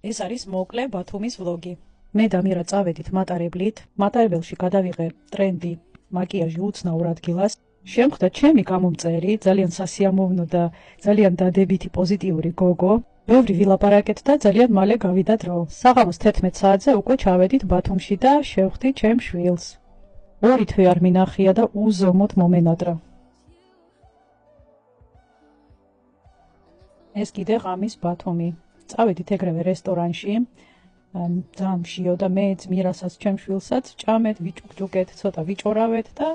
ეს არის მოკლე ბათუმის ვლოგი. მე და მირა წავედით მატარებლით. მატარებელში გადავიღე ტრენდი მაკიაჟი უცნაურ ადგილას. შემხვდა ჩემი გამომწერი, ძალიან სასიამოვნო და ძალიან დადებითი პოზიტიური გოგო. ბევრი ვილაპარაკეთ და ძალიან მალე გავიდა დრო. საღამოს 11 საათზე უკვე ჩავედით ბათუმში და შევხვდი ჩემ შვილს. ორი თვე არ მინახია და უზომოდ მომენატრა. ეს კიდე ღამის ბათუმი. წავედით ეგრევე რესტორანში. ძალიან მშიოდა მეც, მირასაც, ჩემ შვილსაც, ჭამეთ, ვიჭუკჭუკეთ, ცოტა ვიჭორავეთ და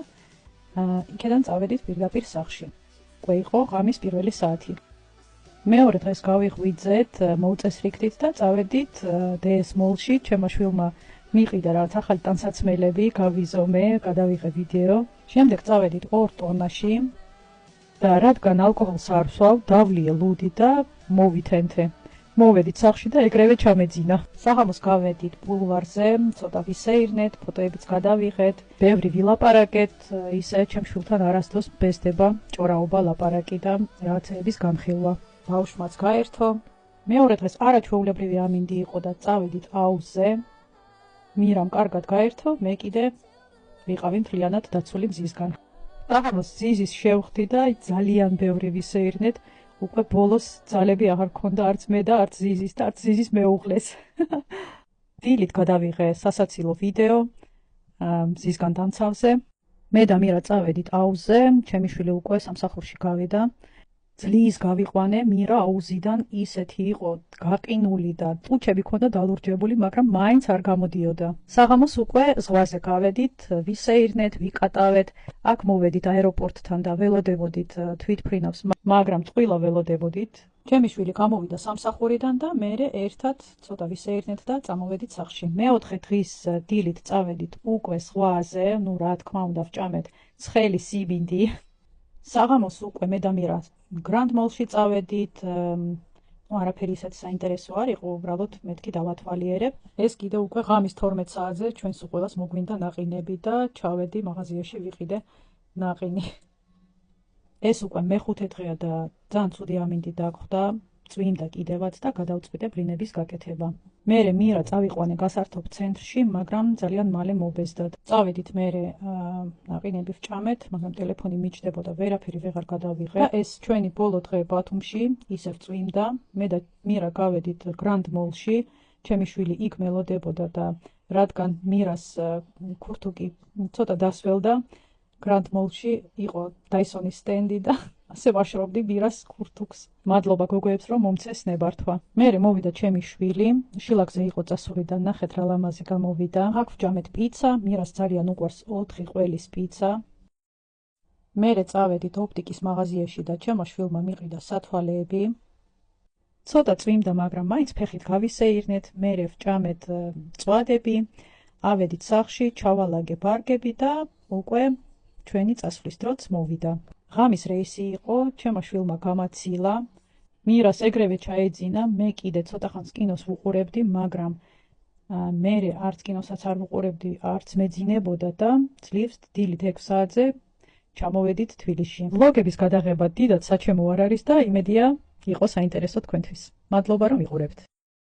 იქედან წავედით პირდაპირ სახლში. უკვე იყო ღამის პირველი საათი. მეორე დღეს გავიღვიძეთ მოუწესრიგდით და წავედით DS Mall-ში. ჩემმა შვილმა მიყიდა რაღაც ახალი ტანსაცმელები, გავიზომე, გადავიღე ვიდეო. შემდეგ წავედით ორტონაში და რადგან ალკოჰოლს არ ვსვავ, დავლიე ლუდი და მოვითენთე. მოვედით სახლში და ეგრევე ჩამეძინა. საღამოს გავედით ბულვარზე, ცოტა ვისეირნეთ, ფოტოებიც გადავიღეთ, ბევრი ვილაპარაკეთ, ისე ჩემ შვილთან არასდროს ბესდება ჭორაობა, ლაპარაკი და რაღაცეების განხილვა. ბავშვმაც გაერთო. მეორე დღეს არაჩვეულებრივი ამინდი იყო და წავედით აუზზე. მირამ კარგად გაერთო, მე კიდე ვიყავი მთლიანად დაცული მზისგან. საღამოს ზიზის შევხვდი და ძალიან ბევრი ვისეირნეთ. უკვე ბოლოს ძალები აღარ ქონდა არც მე და არც ზიზის და არც ზიზის მეუღლეს. დილით გადავიღე სასაცილო ვიდეო მზისგან დამცავზე. მე და მირა წავედით აუზზე, ჩემი შვილი უკვე სამსახურში გავიდა. ძლიის გავიყვანე, მირა აუზიდან ისეთი იყო გაყინული და ტუჩები ქონდა დალურჯებული, მაგრამ მაინც არ გამოდიოდა. საღამოს უკვე ზღვაზე გავედით, ვისეირნეთ, ვიკატავეთ. აქ მოვედით აეროპორტთან და ველოდებოდით თვითფრინავს, მაგრამ წყვილა ველოდებოდით. ჩემი შვილი გამოვიდა სამსახურიდან და მე ერთად ცოტა ვისეირნეთ და წამოვედით სახლში. მეოთხე დღის დილით წავედით უკვე ზღვაზე, ნუ რა თქმა უნდა ვჭამეთ ცხელი სიბინდი. საღამოს უკვე მე და მირა Grand Mall-ში წავედით, არაფერი ისეთი საინტერესო არ იყო, უბრალოდ მეთქი დავათვალიერებ. ეს კიდე უკვე ღამის 12 საათზე ჩვენს უყველას მოგვინდა ნაყინები და ჩავედი მაღაზიაში ვიყიდე ნაყინი. ეს უკვე მეხუთე დღეა და ძალიან ცუდი ამინდი დაგხვდა, წვიმდა კიდევაც და გადავწყვიტე ბლინების გაკეთება. მერე მირა წავიყვანე გასართობ ცენტრში, მაგრამ ძალიან მალე მობprostად. წავედით მერე ნაყინები ვჭამეთ, მაგრამ ტელეფონი მიჩნდებოდა, ვერაფერი ვეღარ გადავიღე. ეს ჩვენი ბოლო დღე ბათუმში, ისევ წვიმდა. მე და მირა გავედით Grand Mall-ში, ჩემი შვილი იქ მელოდებოდა და რადგან მირას ქურთუკი ცოტა დასველდა, Grand Mall-ში იყო Dyson-ის სტენდი და ასე ვაშრობდი მირას ქურთუკს. მადლობა გოგოებს, რომ მომცეს ნებართვა. მერე მოვიდა ჩემი შვილი, შილაკზე იყო წასული და ნახეთ რა ლამაზი გამოვიდა. აქ ვჭამეთ პიცა, მირას ძალიან უყვარს 4 ყველის პიცა. მერე წავედით ოპტიკის მაღაზიაში და ჩემმა შვილმა მიყიდა სათვალეები. ცოტა წვიმდა, მაგრამ მაინც ფეხით გავისეირნეთ, მერე ვჭამეთ წვადები, ავედით სახლში, ჩავალაგე ბარგები და უკვე ჩვენი წასვლის დროც მოვიდა. ღამის რეისი იყო, ჩემმა შვილმა გამაცილა. მირას ეგრევე ჩაეძინა, მე კიდე ცოტა ხანს კინოს ვუყურებდი, მაგრამ მერე არც კინოსაც არ ვუყურებდი, არც მეძინებოდა და ძლივს დილით 6 საათზე ჩამოვედით თბილისში. ვლოგების გადაღება დიდად საჩემო არ არის და იმედია იყო საინტერესო თქვენთვის. მადლობა რომ იყურებთ.